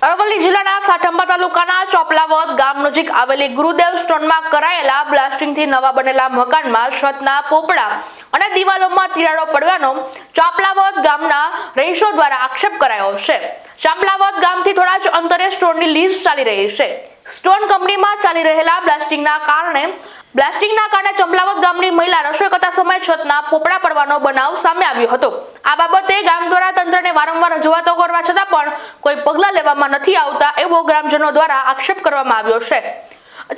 અરવલ્લી જિલ્લાના સાઠંબા તાલુકાના ચોપલાવદ ગામ નજીક આવેલી ગુરુદેવ સ્ટોનમાં કરાયેલા બ્લાસ્ટિંગથી નવા બનેલા મકાનમાં છતના પોપડા અને દિવાલોમાં તિરાડો પડવાનો ચોપલાવદ ગામના રહીશો દ્વારા આક્ષેપ કરાયો છે। ચોપલાવદ ગામથી થોડા જ અંતરે સ્ટોનની લીઝ ચાલી રહી છે। સ્ટોન કંપનીમાં ચાલી રહેલા બ્લાસ્ટિંગના કારણે ચંપલાવદ ગામની મહિલા રસોઈ કરતા સમયે છતના પોપડા પડવાનો બનાવ સામે આવ્યો હતો। આ બાબતે ગામ દ્વારા તંત્રને વારંવાર રજૂઆતો કરવા છતાં પણ કોઈ પગલાં લેવામાં નથી આવતા એવો ગ્રામજનો દ્વારા આક્ષેપ કરવામાં આવ્યો છે।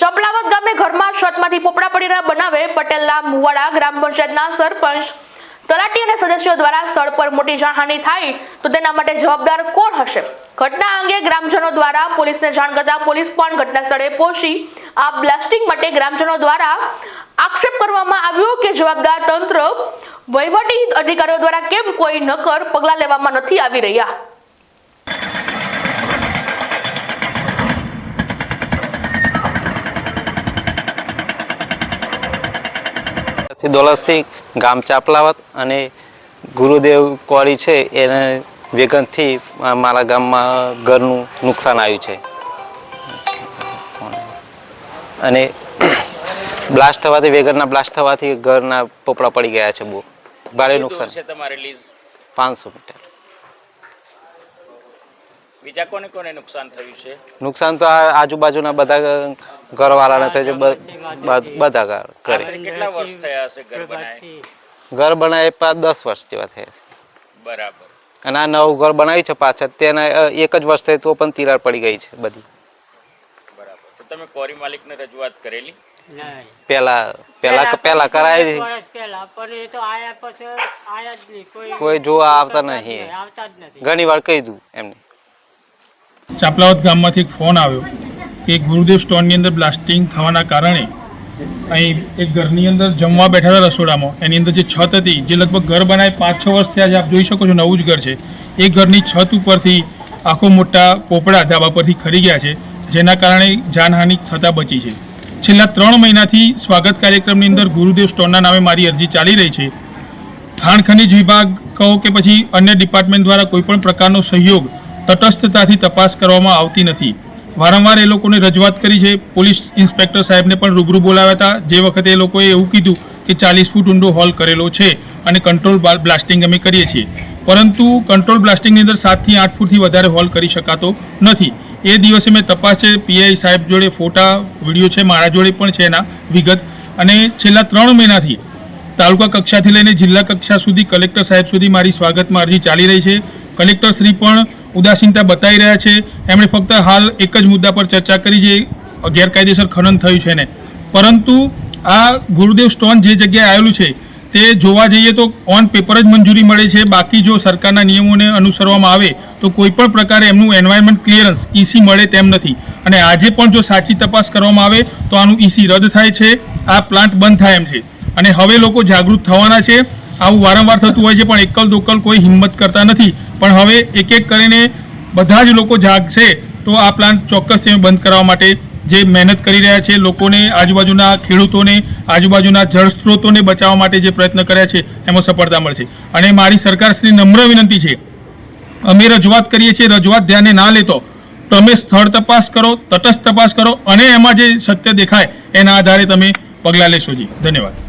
ચંપલાવદ ગામે ઘરમાં છતમાંથી પોપડા પડીના બનાવે પટેલના મુવાડા ગ્રામ પંચાયતના સરપંચ તલાટી અને સદસ્યો દ્વારા સ્થળ પર મોટી જાનહાનિ થાય તો તેના માટે જવાબદાર કોણ હશે? ઘટના અંગે ગ્રામજનો દ્વારા પોલીસને જાણ કરતા પોલીસ પણ ઘટના સ્થળે પહોંચી આ બ્લાસ્ટિંગ માટે ગ્રામજનો દ્વારા આક્ષેપ કરવામાં આવ્યો કે જવાબદાર તંત્ર વહીવટી અધિકારીઓ દ્વારા કેમ કોઈ નક્કર પગલાં લેવામાં નથી આવી રહ્યા। દોલતસિંહ ગામ ચાપલાવત અને ગુરુદેવ કોળી છે એને વેગનથી મારા ગામમાં ઘરનું નુકસાન આવ્યું છે અને બ્લાસ્ટ થવાથી વેગનના બ્લાસ્ટ થવાથી ઘરના પોપડા પડી ગયા છે। બહુ ભારે નુકસાન છે। તમારી લીઝ 500 મીટર। બીજા કોને કોને નુકસાન થયું છે? નુકસાન તો આજુબાજુના બધા ઘરવાળાને થયું છે, બધા ઘર કરે। કેટલા વર્ષ થયા હશે ઘર બનાવે? ઘર બનાવે 5-10 વર્ષ જેવા થયા છે। બરાબર। અને આ નવું ઘર બનાવ્યું છે પાછળ, તેના 1 જ વર્ષ થઈ તો પણ તિરાડ પડી ગઈ છે બધી। બરાબર। તો તમે કોરી માલિકને રજૂઆત કરેલી? પહેલા કરાયેલી, કોઈ જોવા આવતા નહીં। ઘણી વાર કીધું એમને। ચાપલાવદ ગામમાંથી એક ફોન આવ્યો કે ગુરુદેવ સ્ટોનની અંદર બ્લાસ્ટિંગ થવાના કારણે અહીં એક ઘરની અંદર જમવા બેઠા હતા રસોડામાં, એની અંદર જે છત હતી જે લગભગ ઘર બનાવે 5-6 વર્ષ થયા છે, આપ જોઈ શકો છો નવું જ ઘર છે, એ ઘરની છત ઉપરથી આખો મોટા પોપડા ધાબા પરથી ખરી ગયા છે, જેના કારણે જાનહાનિ થતાં બચી છે। છેલ્લા 3 મહિનાથી સ્વાગત કાર્યક્રમની અંદર ગુરુદેવ સ્ટોનના નામે મારી અરજી ચાલી રહી છે। ખાણ ખનીજ વિભાગ કહો કે પછી અન્ય ડિપાર્ટમેન્ટ દ્વારા કોઈપણ પ્રકારનો સહયોગ તટસ્થતાથી તપાસ કરવામાં આવતી નથી। વારંવાર એ લોકોને રજૂઆત કરી છે। પોલીસ ઇન્સ્પેક્ટર સાહેબને પણ રૂબરૂ બોલાવ્યા હતા, જે વખતે એ લોકોએ એવું કીધું કે 40 ફૂટ ઊંડો હોલ કરેલો છે અને કંટ્રોલ બ્લાસ્ટિંગ અમે કરીએ છીએ, પરંતુ કંટ્રોલ બ્લાસ્ટિંગની અંદર 7 થી 8 ફૂટથી વધારે હોલ કરી શકાતો નથી। એ દિવસે મેં તપાસ છે, પીઆઈ સાહેબ જોડે ફોટા વિડીયો છે, મારા જોડે પણ છે એના વિગત, અને છેલ્લા 3 મહિનાથી તાલુકા કક્ષાથી લઈને જિલ્લા કક્ષા સુધી કલેક્ટર સાહેબ સુધી મારી સ્વાગતમાં અરજી ચાલી રહી છે। કલેક્ટર શ્રી પણ ઉદાસીનતા બતાવી રહ્યા છે। એમણે ફક્ત હાલ એક જ મુદ્દા પર ચર્ચા કરી જે ગેરકાયદેસર ખનન થયું છે ને, પરંતુ આ ગુરુદેવ સ્ટોન જે જગ્યાએ આવેલું છે તે જોવા જઈએ તો ઓન પેપર જ મંજૂરી મળે છે, બાકી જો સરકારના નિયમોને અનુસરવામાં આવે તો કોઈપણ પ્રકારે એમનું એન્વાયરમેન્ટ ક્લિયરન્સ ઈસી મળે તેમ નથી। અને આજે પણ જો સાચી તપાસ કરવામાં આવે તો આનું ઈસી રદ થાય છે, આ પ્લાન્ટ બંધ થાય એમ છે, અને હવે લોકો જાગૃત થવાના છે। આવું વારંવાર થતું હોય છે પણ એકલ દોકલ કોઈ હિંમત કરતા નથી, પણ હવે એક એક કરીને બધા જ લોકો જાગશે તો આ પ્લાન્ટ ચોક્કસ બંધ કરવા માટે જે મહેનત કરી રહ્યા છે, લોકોને, આજુબાજુના ખેડૂતોને, આજુબાજુના જળ સ્ત્રોતોને બચાવવા માટે જે પ્રયત્ન કર્યા છે એમાં સફળતા મળશે। અને મારી સરકારશ્રી નમ્ર વિનંતી છે, અમે રજૂઆત કરીએ છીએ, રજૂઆત ધ્યાને ના લેતો તમે સ્થળ તપાસ કરો, તટસ્થ તપાસ કરો, અને એમાં જે સત્ય દેખાય એના આધારે તમે પગલાં લેશો। જી, ધન્યવાદ।